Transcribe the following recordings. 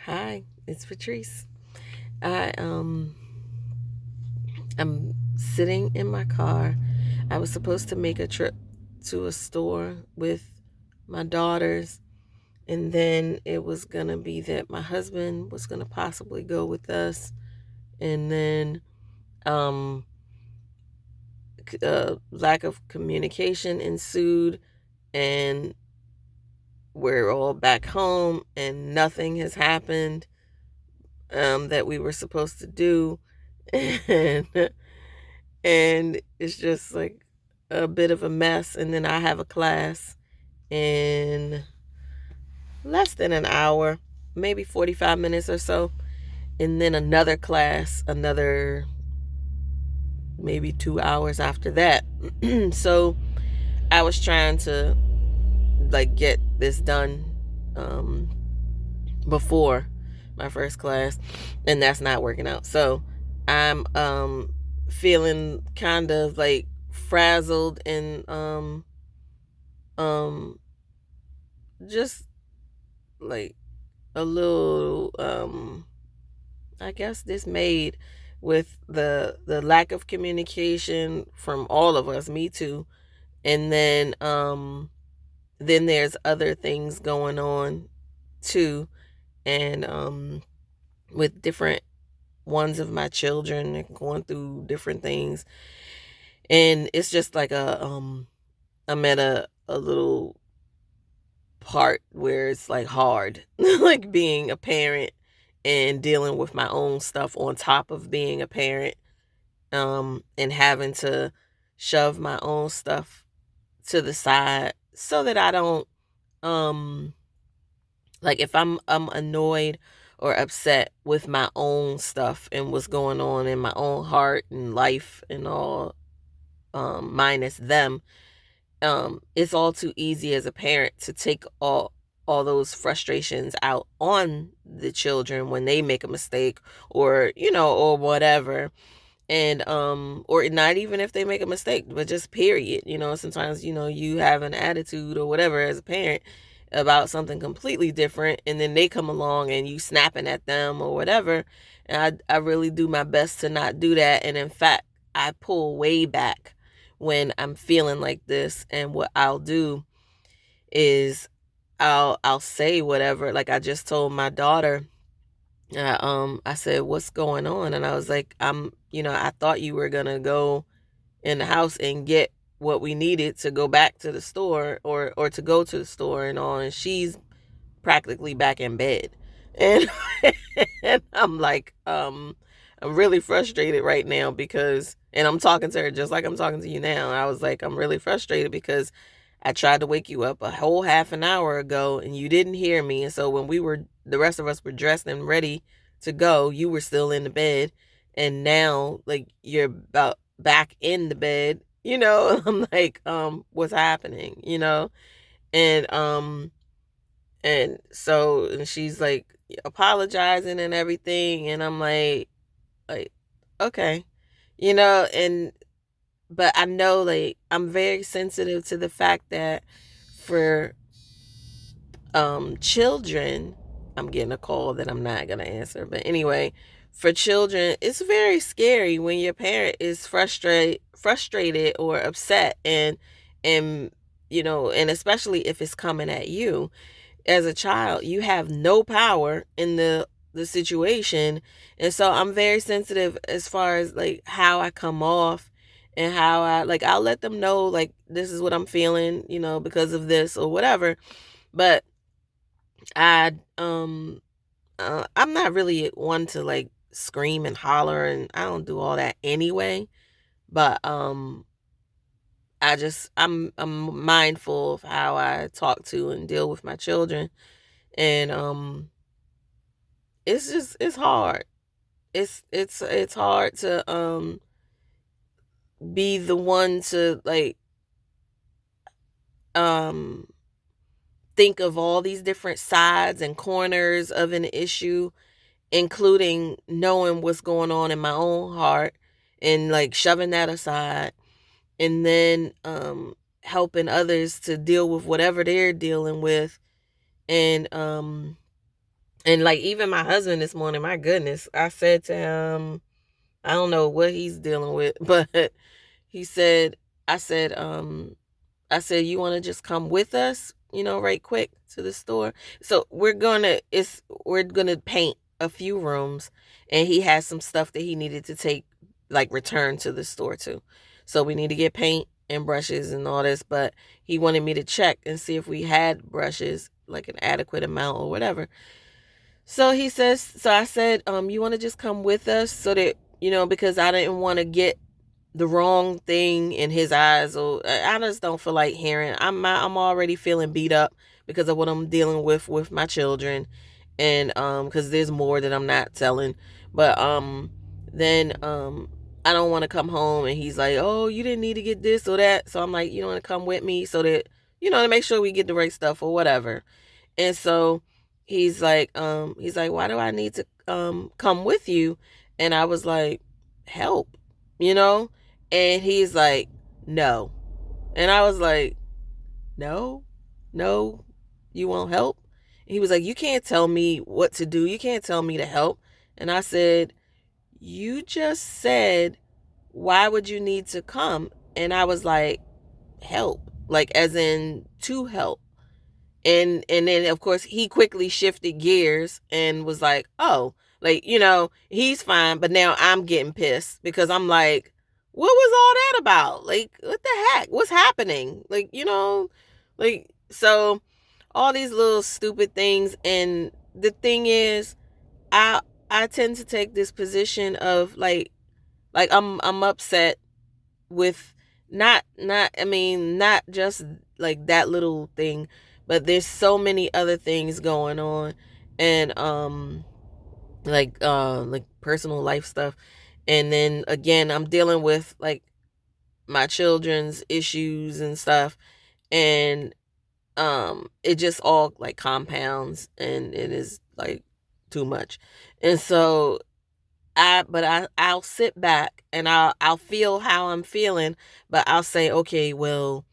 Hi, it's Patrice. I I'm sitting in my car. I was supposed to make a trip to a store with my daughters, and then it was gonna be that my husband was gonna possibly go with us, and then um lack of communication ensued, and we're all back home, and nothing has happened that we were supposed to do, and it's just like a bit of a mess. And then I have a class in less than an hour, maybe 45 minutes or so, and then another class, another maybe 2 hours after that. So I was trying to like get this done um, before my first class, and that's not working out. So I'm feeling kind of like frazzled and um just like a little I guess dismayed with the lack of communication from all of us, me too. And then there's other things going on too, and with different ones of my children going through different things, and it's just like I'm at a little part where it's like hard like being a parent and dealing with my own stuff on top of being a parent, and having to shove my own stuff to the side so that I don't um like if I'm annoyed or upset with my own stuff and what's going on in my own heart and life and all, minus them, it's all too easy as a parent to take all those frustrations out on the children when they make a mistake, or or whatever. And or not even if they make a mistake, but just period. Sometimes you have an attitude or whatever as a parent about something completely different, and then they come along and you snapping at them or whatever. And I really do my best to not do that, and in fact I pull way back when I'm feeling like this. And what I'll do is I'll say whatever. Like I just told my daughter, I said, "What's going on?" And I was like, I thought you were gonna go in the house and get what we needed to go back to the store, or to go to the store and all." And she's practically back in bed, and and I'm like, I'm really frustrated right now because, and I'm talking to her just like I'm talking to you now. I was like, I'm really frustrated because I tried to wake you up a whole half an hour ago and you didn't hear me. And so when the rest of us were dressed and ready to go, you were still in the bed. And now, like, you're about back in the bed, I'm like, what's happening, And, and she's like apologizing and everything. And I'm like, okay, and, but I know, like, I'm very sensitive to the fact that for children, I'm getting a call that I'm not gonna answer. But anyway, for children, it's very scary when your parent is frustrated or upset, and and especially if it's coming at you. As a child, you have no power in the situation. And so I'm very sensitive as far as like how I come off, and how I'll let them know, like, this is what I'm feeling, because of this or whatever. But I I'm not really one to like scream and holler, and I don't do all that anyway. But I'm mindful of how I talk to and deal with my children. And it's hard. It's hard to be the one to like um think of all these different sides and corners of an issue, including knowing what's going on in my own heart, and like shoving that aside, and then helping others to deal with whatever they're dealing with. And And like even my husband this morning, my goodness, I said to him, I don't know what he's dealing with, but he said, I said, you want to just come with us, right quick to the store. So we're gonna paint a few rooms, and he has some stuff that he needed to take, like return to the store too. So we need to get paint and brushes and all this, but he wanted me to check and see if we had brushes, like an adequate amount or whatever. So I said, you want to just come with us so that, because I didn't want to get the wrong thing in his eyes, or I just don't feel like hearing. I'm already feeling beat up because of what I'm dealing with my children, and because there's more that I'm not telling, but then I don't want to come home and he's like, oh, you didn't need to get this or that. So I'm like, you want to come with me so that, to make sure we get the right stuff or whatever. And so he's like, why do I need to come with you? And I was like, help, you know? And he's like, no. And I was like, no, no, you won't help? And he was like, you can't tell me what to do. You can't tell me to help. And I said, you just said, why would you need to come? And I was like, help, like as in to help. And then of course he quickly shifted gears and was like, oh, like, he's fine, but now I'm getting pissed because I'm like, what was all that about? Like, what the heck, what's happening? Like, like, so all these little stupid things. And the thing is, I tend to take this position of like I'm upset with not I mean, not just like that little thing, but there's so many other things going on. And like personal life stuff. And then again, I'm dealing with like my children's issues and stuff. And it just all like compounds, and it is like too much. And so I'll sit back and I'll feel how I'm feeling, but I'll say, okay, well,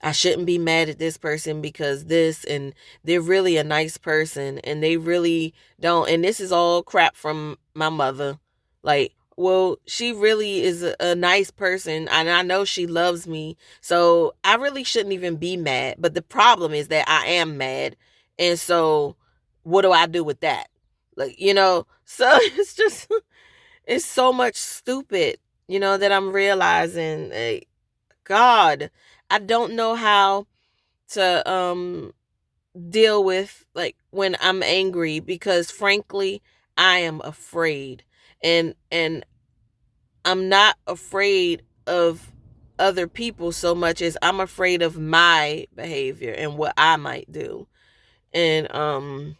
I shouldn't be mad at this person because this, and they're really a nice person and they really don't. And this is all crap from my mother. Like, well, she really is a nice person and I know she loves me. So I really shouldn't even be mad. But the problem is that I am mad. And so what do I do with that? Like, so it's just, it's so much stupid, that I'm realizing, God, I don't know how to deal with like when I'm angry, because frankly, I am afraid. And I'm not afraid of other people so much as I'm afraid of my behavior and what I might do. And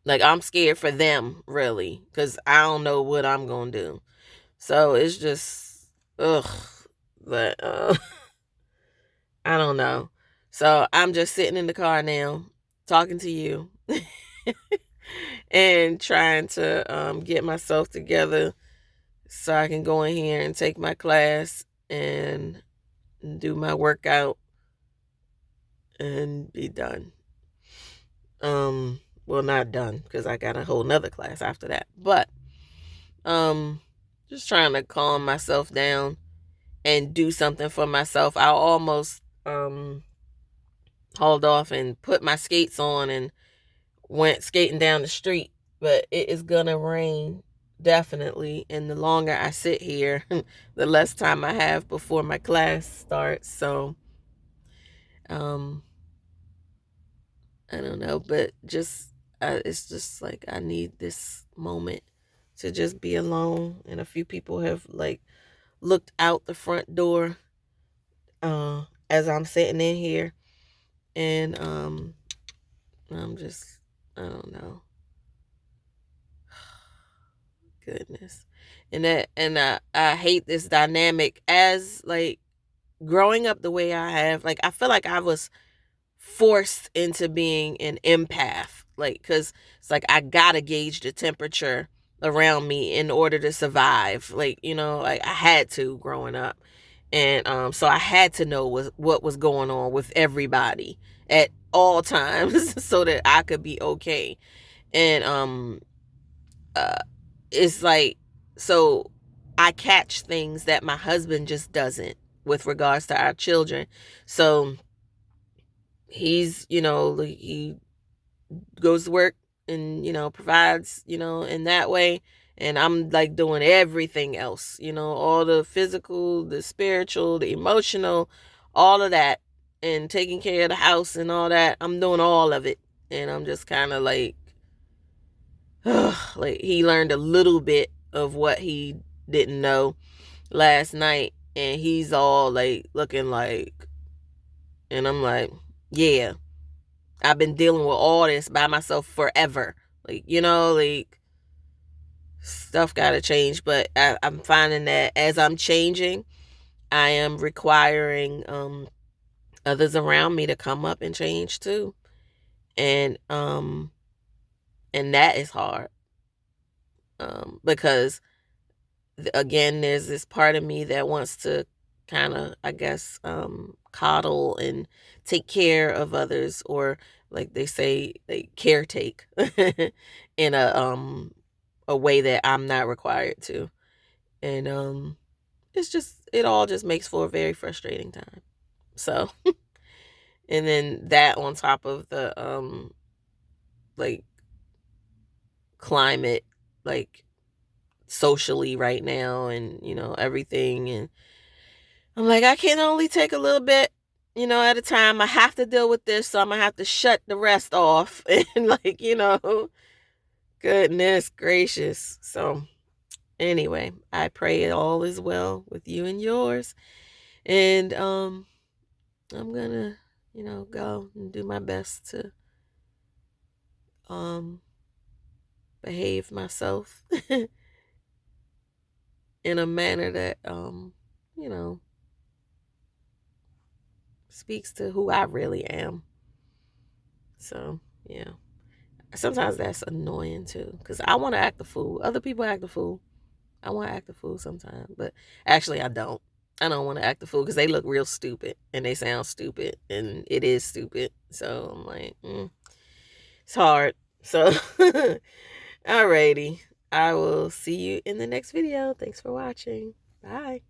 like I'm scared for them really, cuz I don't know what I'm going to do. So it's just ugh, but I don't know. So I'm just sitting in the car now, talking to you, and trying to get myself together so I can go in here and take my class and do my workout and be done. Well, not done because I got a whole nother class after that, but um, just trying to calm myself down and do something for myself. I almost hauled off and put my skates on and went skating down the street, but it is gonna rain definitely. And the longer I sit here, the less time I have before my class starts. So, um, I don't know, but just it's just like I need this moment to just be alone. And a few people have like looked out the front door as I'm sitting in here, and I'm just, I don't know. Goodness. And I hate this dynamic as like growing up the way I have. Like I feel like I was forced into being an empath, like cuz it's like I got to gauge the temperature around me in order to survive. Like, like I had to growing up. And so I had to know what was going on with everybody at all times so that I could be okay. And it's like, so I catch things that my husband just doesn't with regards to our children. So he's, he goes to work and, provides, in that way. And I'm like doing everything else, all the physical, the spiritual, the emotional, all of that, and taking care of the house and all that. I'm doing all of it. And I'm just kind of like, like he learned a little bit of what he didn't know last night. And he's all like looking like, and I'm like, yeah, I've been dealing with all this by myself forever. Like, like stuff got to change. But I'm finding that as I'm changing, I am requiring others around me to come up and change too. And that is hard. Because again, there's this part of me that wants to kind of, I guess, coddle and take care of others, or like they say, they caretake in a way that I'm not required to. And it all just makes for a very frustrating time. So, and then that on top of the like climate, like socially right now, and everything. And I'm like, I can only take a little bit, at a time. I have to deal with this, so I'm gonna have to shut the rest off. And like, goodness gracious. So anyway, I pray all is well with you and yours. And I'm gonna, go and do my best to behave myself in a manner that you know, speaks to who I really am. So, yeah. Sometimes that's annoying too, because I want to act the fool. Other people act the fool. I want to act the fool sometimes, but actually, I don't. I don't want to act the fool because they look real stupid and they sound stupid, and it is stupid. So I'm like, it's hard. So, alrighty. I will see you in the next video. Thanks for watching. Bye.